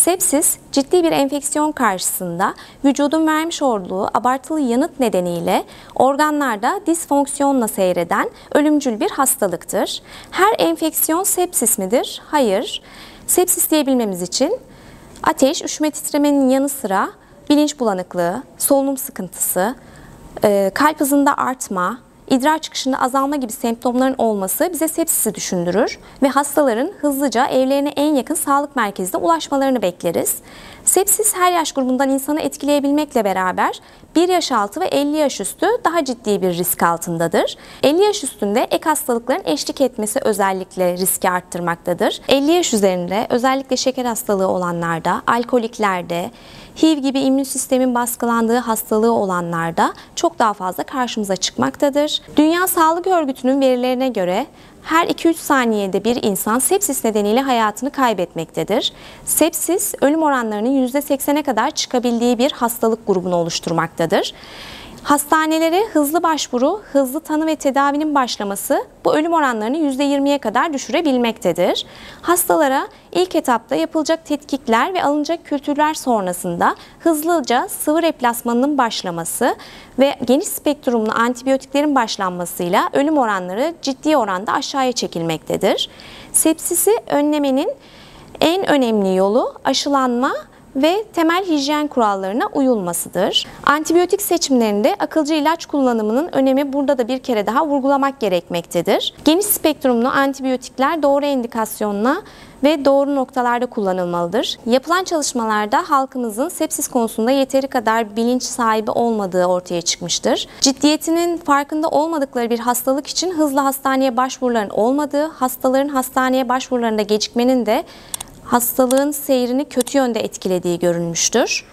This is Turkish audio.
Sepsis, ciddi bir enfeksiyon karşısında vücudun vermiş olduğu abartılı yanıt nedeniyle organlarda disfonksiyonla seyreden ölümcül bir hastalıktır. Her enfeksiyon sepsis midir? Hayır. Sepsis diyebilmemiz için ateş, üşüme, titremenin yanı sıra bilinç bulanıklığı, solunum sıkıntısı, kalp hızında artma, idrar çıkışında azalma gibi semptomların olması bize sepsisi düşündürür ve hastaların hızlıca evlerine en yakın sağlık merkezine ulaşmalarını bekleriz. Sepsis her yaş grubundan insanı etkileyebilmekle beraber 1 yaş altı ve 50 yaş üstü daha ciddi bir risk altındadır. 50 yaş üstünde ek hastalıkların eşlik etmesi özellikle riski arttırmaktadır. 50 yaş üzerinde özellikle şeker hastalığı olanlarda, alkoliklerde, HIV gibi immün sistemin baskılandığı hastalığı olanlarda çok daha fazla karşımıza çıkmaktadır. Dünya Sağlık Örgütü'nün verilerine göre her 2-3 saniyede bir insan sepsis nedeniyle hayatını kaybetmektedir. Sepsis, ölüm oranlarının %80'e kadar çıkabildiği bir hastalık grubunu oluşturmaktadır. Hastanelere hızlı başvuru, hızlı tanı ve tedavinin başlaması bu ölüm oranlarını %20'ye kadar düşürebilmektedir. Hastalara ilk etapta yapılacak tetkikler ve alınacak kültürler sonrasında hızlıca sıvı replasmanının başlaması ve geniş spektrumlu antibiyotiklerin başlanmasıyla ölüm oranları ciddi oranda aşağıya çekilmektedir. Sepsisi önlemenin en önemli yolu aşılanma ve temel hijyen kurallarına uyulmasıdır. Antibiyotik seçimlerinde akılcı ilaç kullanımının önemi burada da bir kere daha vurgulamak gerekmektedir. Geniş spektrumlu antibiyotikler doğru indikasyonla ve doğru noktalarda kullanılmalıdır. Yapılan çalışmalarda halkımızın sepsis konusunda yeteri kadar bilinç sahibi olmadığı ortaya çıkmıştır. Ciddiyetinin farkında olmadıkları bir hastalık için hızlı hastaneye başvuruların olmadığı, hastaların hastaneye başvurularında gecikmenin de hastalığın seyrini kötü yönde etkilediği görülmüştür.